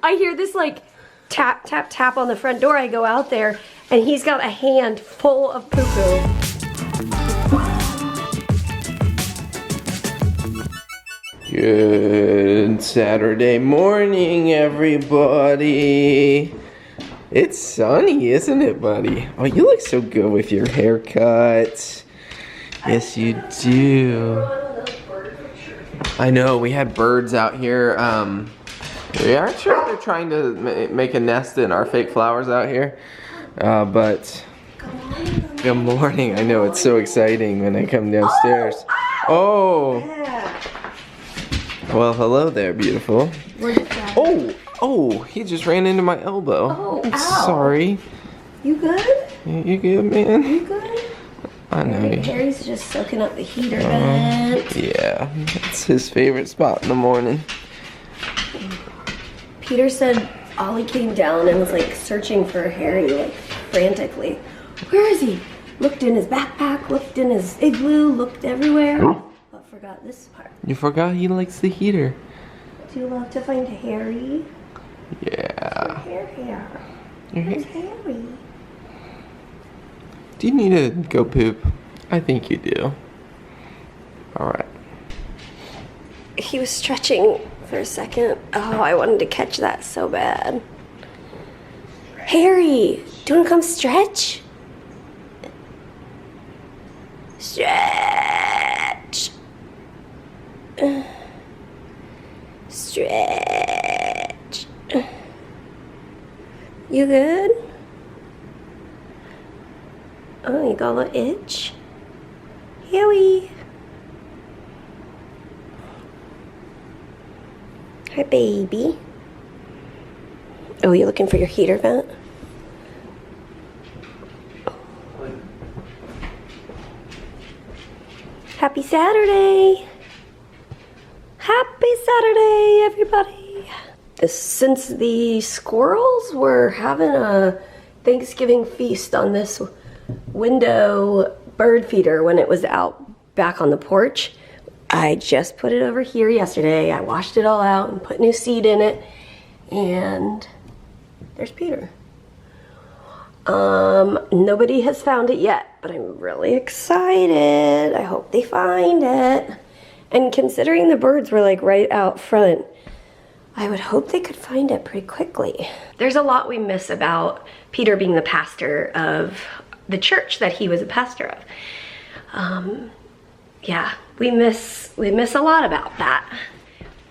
I hear this like tap, tap, tap on the front door. I go out there and he's got a hand full of poo-poo. Good Saturday morning, everybody. It's sunny, isn't it, buddy? Oh, you look so good with your haircut. Yes, you do. I know, we had birds out here. We aren't sure if they're trying to make a nest in our fake flowers out here. But good morning. I know, it's so exciting when I come downstairs. Oh. Well, hello there, beautiful. Oh, he just ran into my elbow. Oh, I'm ow. sorry. You good? You good, man? You good? I know. Harry's just soaking up the heater vent. Yeah, it's his favorite spot in the morning. Peter said Ollie came down and was like searching for Harry like frantically. Where is he? Looked in his backpack, looked in his igloo, looked everywhere. But forgot this part. You forgot he likes the heater. Do you love to find Harry? Yeah. Here. Your Where's hair. Harry? Do you need to go poop? I think you do. Alright. He was stretching for a second. Oh, I wanted to catch that so bad. Harry, do you want to come stretch? Stretch. Stretch. You good? Oh, you got a little itch? Harry. Hi, baby. Oh, you looking for your heater vent? Happy Saturday! Happy Saturday, everybody! Since the squirrels were having a Thanksgiving feast on this window bird feeder when it was out back on the porch, I just put it over here yesterday. I washed it all out and put new seed in it, and there's Peter. Nobody has found it yet, but I'm really excited. I hope they find it. And considering the birds were like right out front, I would hope they could find it pretty quickly. There's a lot we miss about Peter being the pastor of the church that he was a pastor of. Yeah, we miss a lot about that.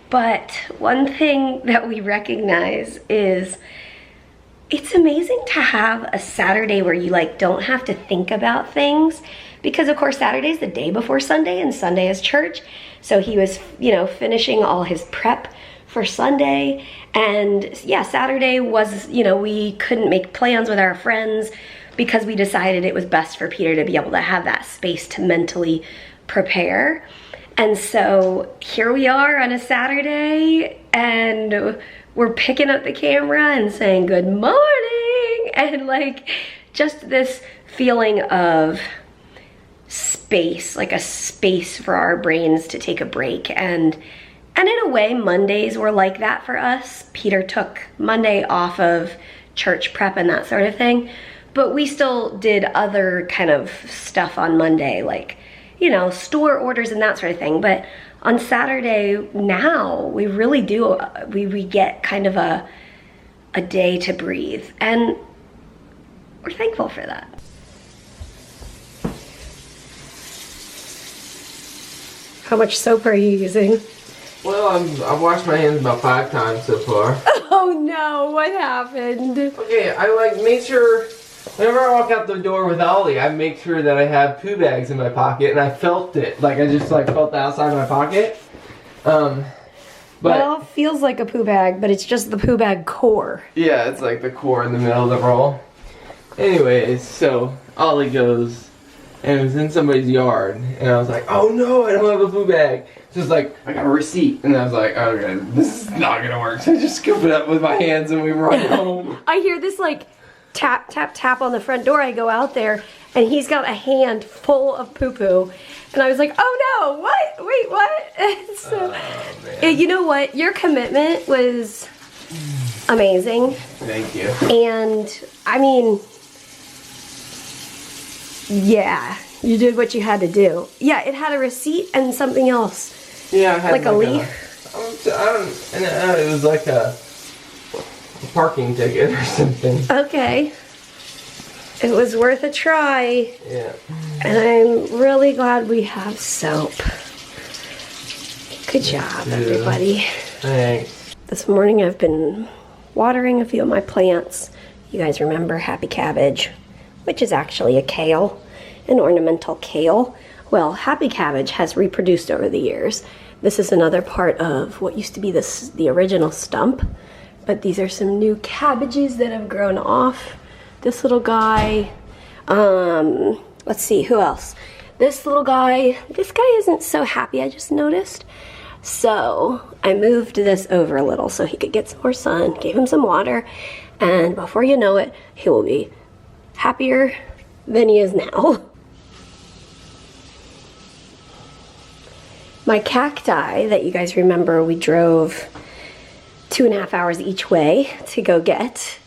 But one thing that we recognize is it's amazing to have a Saturday where you like don't have to think about things, because of course Saturday's the day before Sunday and Sunday is church. So he was, finishing all his prep for Sunday, and yeah, Saturday was, we couldn't make plans with our friends because we decided it was best for Peter to be able to have that space to mentally prepare. And so here we are on a Saturday, and we're picking up the camera and saying good morning, and like just this feeling of space, like a space for our brains to take a break. And in a way, Mondays were like that for us. Peter took Monday off of church prep and that sort of thing, but we still did other kind of stuff on Monday, like, store orders and that sort of thing. But on Saturday now, we really do, we get kind of a day to breathe, and we're thankful for that. How much soap are you using? Well, I've washed my hands about 5 times so far. Oh no, what happened? Okay, I make sure, whenever I walk out the door with Ollie, I make sure that I have poo bags in my pocket, and I felt it. Like, I just felt the outside of my pocket. Well, it feels like a poo bag, but it's just the poo bag core. Yeah, it's like the core in the middle of the roll. Anyways, so Ollie goes, and it was in somebody's yard, and I was like, oh no, I don't have a poo bag. So it's like, I got a receipt, and I was like, okay, this is not gonna work. So I just scoop it up with my hands and we run home. I hear this like tap, tap, tap on the front door. I go out there, and he's got a hand full of poo-poo. And I was like, oh no, what? Wait, what? So, you know what? Your commitment was amazing. Thank you. And I mean, yeah, you did what you had to do. Yeah, it had a receipt and something else. Yeah, I had like a leaf. It was like a parking ticket or something. Okay. It was worth a try. Yeah. And I'm really glad we have soap. Good job, everybody. Thanks. This morning I've been watering a few of my plants. You guys remember Happy Cabbage, which is actually a kale, an ornamental kale. Well, Happy Cabbage has reproduced over the years. This is another part of what used to be the original stump, but these are some new cabbages that have grown off. This little guy, let's see, who else? This little guy, this guy isn't so happy, I just noticed. So I moved this over a little so he could get some more sun, gave him some water, and before you know it, he will be happier than he is now. My cacti that you guys remember we drove 2.5 hours each way to go get,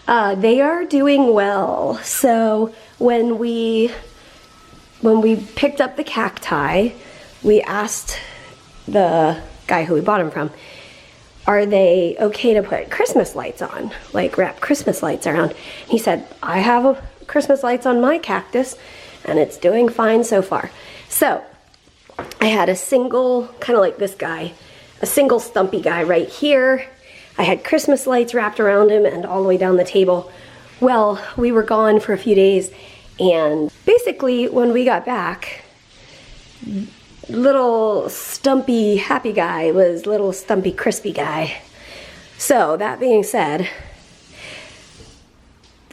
they are doing well. So when we picked up the cacti, we asked the guy who we bought them from, are they okay to put Christmas lights on? Like wrap Christmas lights around? He said, I have Christmas lights on my cactus and it's doing fine so far. So I had a single, kind of like this guy, a single stumpy guy right here. I had Christmas lights wrapped around him and all the way down the table. Well, we were gone for a few days, and basically when we got back, little stumpy happy guy was little stumpy crispy guy. So that being said,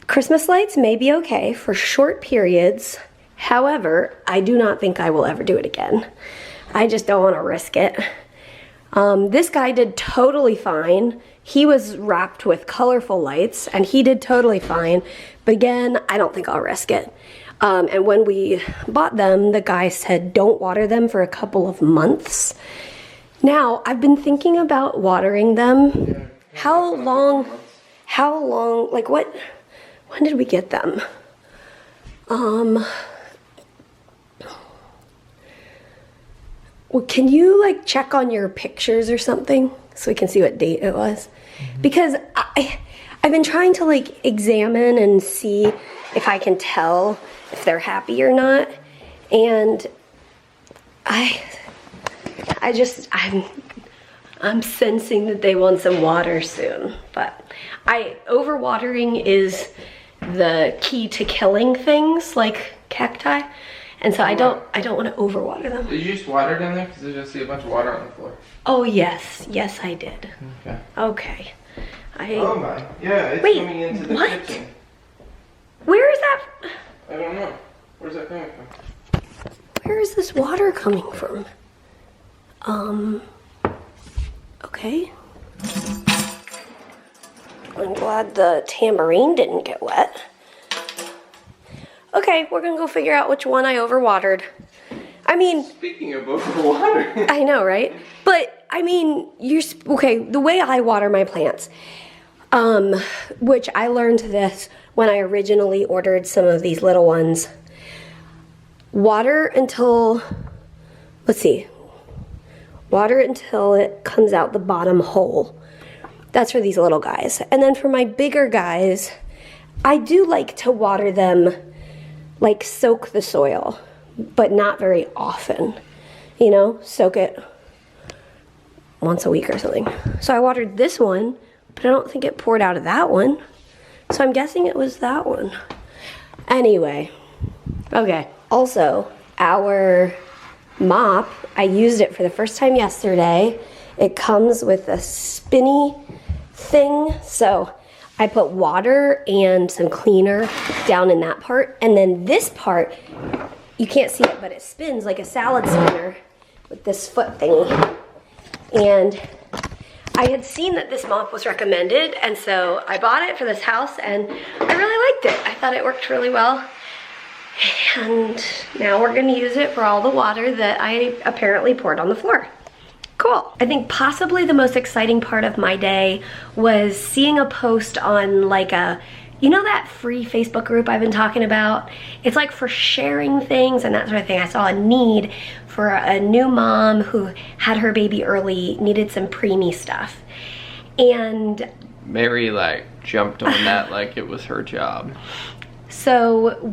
Christmas lights may be okay for short periods. However, I do not think I will ever do it again. I just don't want to risk it. This guy did totally fine. He was wrapped with colorful lights and he did totally fine. But again, I don't think I'll risk it. And when we bought them, the guy said don't water them for a couple of months. Now, I've been thinking about watering them. How long, like when did we get them? Well, can you like check on your pictures or something so we can see what date it was? Because I've been trying to like examine and see if I can tell if they're happy or not. And I'm sensing that they want some water soon. But overwatering is the key to killing things like cacti. And so I don't want to overwater them. Did you just water down there? Because I just see a bunch of water on the floor. Oh yes, yes I did. Okay. Okay. Oh my, yeah, it's coming into the kitchen. Where is that? I don't know. Where's that coming from? Where is this water coming from? Okay. I'm glad the tambourine didn't get wet. Okay, we're gonna go figure out which one I overwatered. I mean... Speaking of overwatering. I know, right? But, I mean, okay, the way I water my plants, which I learned this when I originally ordered some of these little ones. Water until, let's see, water until it comes out the bottom hole. That's for these little guys. And then for my bigger guys, I do like to water them, like soak the soil, but not very often. You know, soak it once a week or something. So I watered this one, but I don't think it poured out of that one. So I'm guessing it was that one. Anyway, okay. Also, our mop, I used it for the first time yesterday. It comes with a spinny thing, so I put water and some cleaner down in that part, and then this part, you can't see it, but it spins like a salad spinner with this foot thingy. And I had seen that this mop was recommended, and so I bought it for this house, and I really liked it. I thought it worked really well. And now we're gonna use it for all the water that I apparently poured on the floor. Cool. I think possibly the most exciting part of my day was seeing a post on like you know that free Facebook group I've been talking about? It's like for sharing things and that sort of thing. I saw a need for a new mom who had her baby early, needed some preemie stuff. And Mary like jumped on that like it was her job. So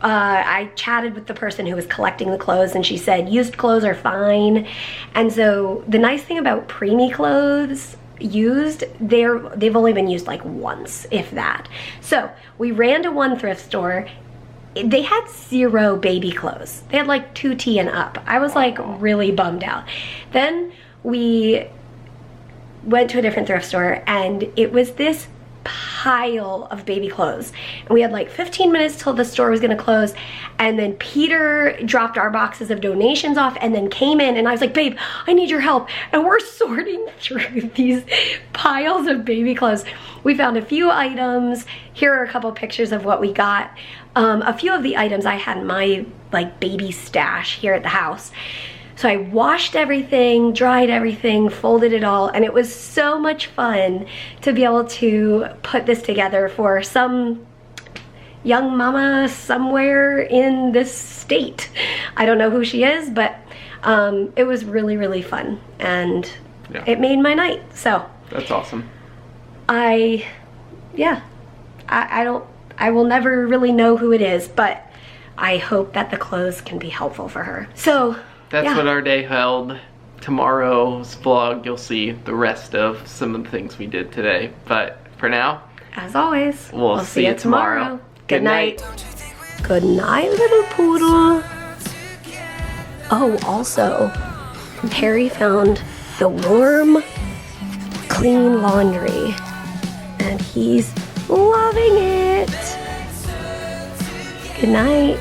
I chatted with the person who was collecting the clothes, and she said used clothes are fine. And so the nice thing about preemie clothes used, they've only been used like once, if that. So we ran to one thrift store. They had 0 baby clothes. They had like 2T and up. I was like really bummed out. Then we went to a different thrift store, and it was this pile of baby clothes, and we had like 15 minutes till the store was gonna close, and then Peter dropped our boxes of donations off and then came in, and I was like, babe, I need your help. And we're sorting through these piles of baby clothes. We found a few items. Here are a couple pictures of what we got. A few of the items I had in my like baby stash here at the house. So I washed everything, dried everything, folded it all, and it was so much fun to be able to put this together for some young mama somewhere in this state. I don't know who she is, but it was really, really fun, and it made my night. So that's awesome. I will never really know who it is, but I hope that the clothes can be helpful for her. So that's what our day held. Tomorrow's vlog, you'll see the rest of some of the things we did today. But for now, as always, we'll see you tomorrow. Good night. Good night, little poodle. Oh, also, Perry found the warm, clean laundry, and he's loving it. Good night.